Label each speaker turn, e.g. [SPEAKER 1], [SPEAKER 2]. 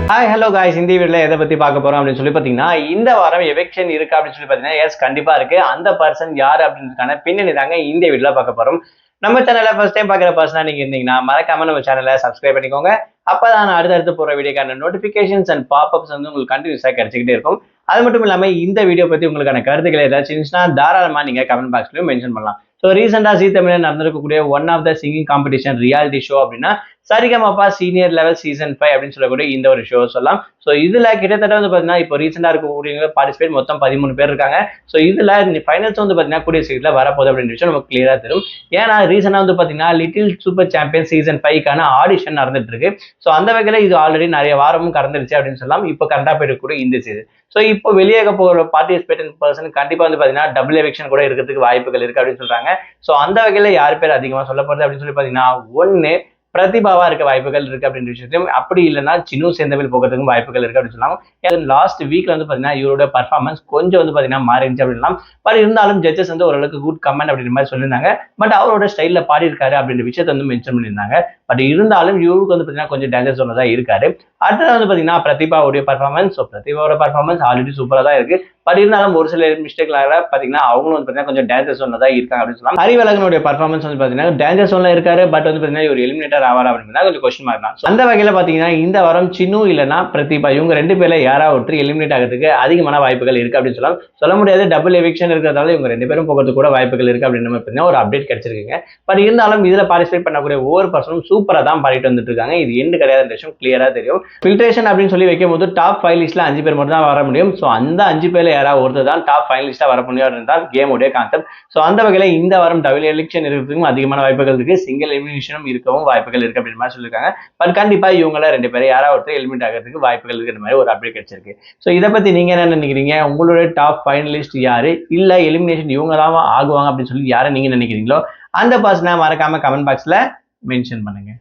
[SPEAKER 1] Hi hello guys, இந்த வீடியோல எதை பத்தி பார்க்க போறோம் அப்படின்னு சொல்லி பாத்தீங்கன்னா, இந்த வாரம் எவிக்ஷன் இருக்கு அப்படின்னு சொல்லி பாத்தீங்கன்னா எஸ் கண்டிப்பா இருக்கு. அந்த பர்சன் யாரு அப்படின்றதுக்கான பின்னணி தாங்க இந்த வீடியோல பார்க்க போறோம். நம்ம சேனலை ஃபர்ஸ்ட் டைம் பார்க்குற பர்சனா நீங்க இருந்தீங்கன்னா மறக்காம நம்ம சேனலை சப்ஸ்கிரைப் பண்ணிக்கோங்க. அப்பதான் நான் அடுத்தடுத்து போற வீடியோக்கான நோட்டிபிகேஷன்ஸ் அண்ட் பாப்அப்ஸ் வந்து உங்களுக்கு கண்டினியூஸா கிடைச்சிக்கிட்டே இருக்கும். அது மட்டும் இல்லாம இந்த வீடியோ பத்தி உங்களுக்கான கருத்துக்கள் ஏதாச்சும் இருந்துச்சுன்னா தாராளமா நீங்க கமெண்ட் பாக்ஸ்லயும் மென்ஷன் பண்ணலாம். ஸோ ரீசெண்டா ஜீ தமிழ்ல நடந்திருக்கக்கூடிய one of the singing competition reality show அப்படின்னா சரிகமபா சீனியர் லெவல் சீசன் 5 அப்படின்னு சொல்லக்கூடிய இந்த ஒரு ஷோ சொல்லலாம். ஸோ இதுல கிட்டத்தட்ட வந்து பாத்தீங்கன்னா இப்போ ரீசெண்டா இருக்கக்கூடிய பார்ட்டிசிபேட் மொத்தம் 13 பேர் இருக்காங்க. ஸோ இதுல ஃபைனல்ஸ் வந்து பாத்தீங்கன்னா கூடிய சீட்ல வரப்போகுது அப்படின்ற விஷயம் நமக்கு கிளியரா தெரியும். ஏன்னா ரீசெண்டா வந்து பாத்தீங்கன்னா லிட்டில் சூப்பர் சாம்பியன் சீசன் 5க்கான ஆடிஷன் நடந்துட்டு இருக்கு. ஸோ அந்த வகையில இது ஆல்ரெடி நிறைய வாரமும் கடந்துருச்சு அப்படின்னு சொல்லலாம். இப்போ கரண்டா போயிடக்கூடிய இந்த சீசன். ஸோ இப்போ வெளியாக போகிற பார்ட்டிசிபேட்டிங் பர்சன் கண்டிப்பா வந்து பாத்தீங்கன்னா டபுள் எவிக்ஷன் கூட இருக்கிறதுக்கு வாய்ப்புகள் இருக்கு அப்படின்னு சொல்றாங்க. ஸோ அந்த வகையில யார் பேர் அதிகமா சொல்லப்படுது அப்படின்னு சொல்லி பாத்தீங்கன்னா ஒன்னு பிரதிபாவா இருக்க வாய்ப்புகள் இருக்கு அப்படின்ற விஷயத்தையும், அப்படி இல்லைன்னா சின்ன சேர்ந்தவில் போகிறதுக்கும் வாய்ப்புகள் இருக்கு அப்படின்னு சொன்னாங்க. லாஸ்ட் வீக்ல வந்து பாத்தீங்கன்னா இவரோட பர்ஃபார்மன்ஸ் கொஞ்சம் வந்து பாத்தீங்கன்னா மாறிடுச்சு அப்படின்னா, பட் இருந்தாலும் ஜட்ஜஸ் வந்து ஓரளவுக்கு குட் கமெண்ட் அப்படின்ற மாதிரி சொல்லியிருந்தாங்க. பட் அவரோட ஸ்டைல்ல பாடி இருக்காரு அப்படின்ற விஷயத்தை வந்து மென்ஷன் பண்ணியிருந்தாங்க. பட் இருந்தாலும் இவருக்கு வந்து பாத்தீங்கன்னா கொஞ்சம் டேஞ்சர் சொன்னதா இருக்காரு. அடுத்தது வந்து பாத்தீங்கன்னா பிரதிபாவுடைய பர்ஃபார்மன்ஸ். ஸோ பிரதிபாவோட பர்ஃபார்மன்ஸ் ஆல்ரெடி சூப்பரா தான் இருக்கு. பட் இருந்தாலும் ஒரு சில மிஸ்டேக்லாக பாத்தீங்கன்னா அவங்களும் வந்து பாத்தீங்கன்னா கொஞ்சம் டேஞ்சர் சொன்னதா இருக்காங்க அப்படின்னு சொல்லலாம். அறிவழகனுடைய பர்ஃபார்மன்ஸ் வந்து பாத்தீங்கன்னா டேஞ்சர் சொன்ன இருக்காரு. பட் வந்து பாத்தீங்கன்னா ஒரு எலிமினேட்டர் ஆவார் அப்படின்னா கொஞ்சம் கொஸ்டின் மார்க் தான். அந்த வகையில பாத்தீங்கன்னா இந்த வாரம் சின்னு இல்லைன்னா பிரதிபா இவங்க ரெண்டு பேர்ல யாராவது ஒருத்தர் எலிமினேட் ஆகிறதுக்கு அதிகமான வாய்ப்புகள் இருக்கு அப்படின்னு சொல்லலாம். சொல்ல முடியாது, டபுள் எவிக்ஷன் இருக்கிறதால இவங்க ரெண்டு பேரும் போகிறதுக்கு கூட வாய்ப்புகள் இருக்கு அப்படின்னு ஒரு அப்டேட் கிடைச்சிருக்கீங்க. பட் இருந்தாலும் இதுல பார்ட்டிசிபேட் பண்ணக்கூடிய ஒவ்வொரு பர்சனும் சூப்பரா தான் பாடிட்டு வந்துட்டு இருக்காங்க. இது எண்டு கிடையாது விஷயம் கிளியரா தெரியும். ஃபில்ட்ரேஷன் அப்படின்னு சொல்லி வைக்கும் போது டாப் 5 லிஸ்ட்ல 5 பேர் மட்டும் தான் வர முடியும். ஸோ அந்த 5 பேர்ல யாராவது ஒருத்தர் தான் டாப் ஃபைனலிஸ்டா வர முடியும் இருந்தால் கேமோடைய கான்செப்ட். ஸோ அந்த வகையில இந்த வாரம் டபுள் எலிக்ஷன் இருக்கிறதுக்கும் அதிகமான வாய்ப்புகள் இருக்கு. சிங்கிள் எலிமினேஷனும் இருக்கவும் வாய்ப்புகள் இருக்கு அப்படின்னு மாதிரி சொல்லியிருக்காங்க. பட் கண்டிப்பா இவங்கள ரெண்டு பேரும் யாராவது ஒருத்தர் எலிமினேட் ஆகிறதுக்கு வாய்ப்புகள் இருக்கிற மாதிரி ஒரு அப்டேட் கிடைச்சிருக்கு. ஸோ இதை பத்தி நீங்க என்ன நினைக்கிறீங்க? உங்களுடைய டாப் ஃபைனலிஸ்ட் யாரு, இல்ல எலிமினேஷன் இவங்க தான் ஆகுவாங்க அப்படின்னு சொல்லி யாரை நீங்க நினைக்கிறீங்களோ அந்த பர்சனை மறக்காம கமெண்ட் பாக்ஸ்ல மென்ஷன் பண்ணுங்க.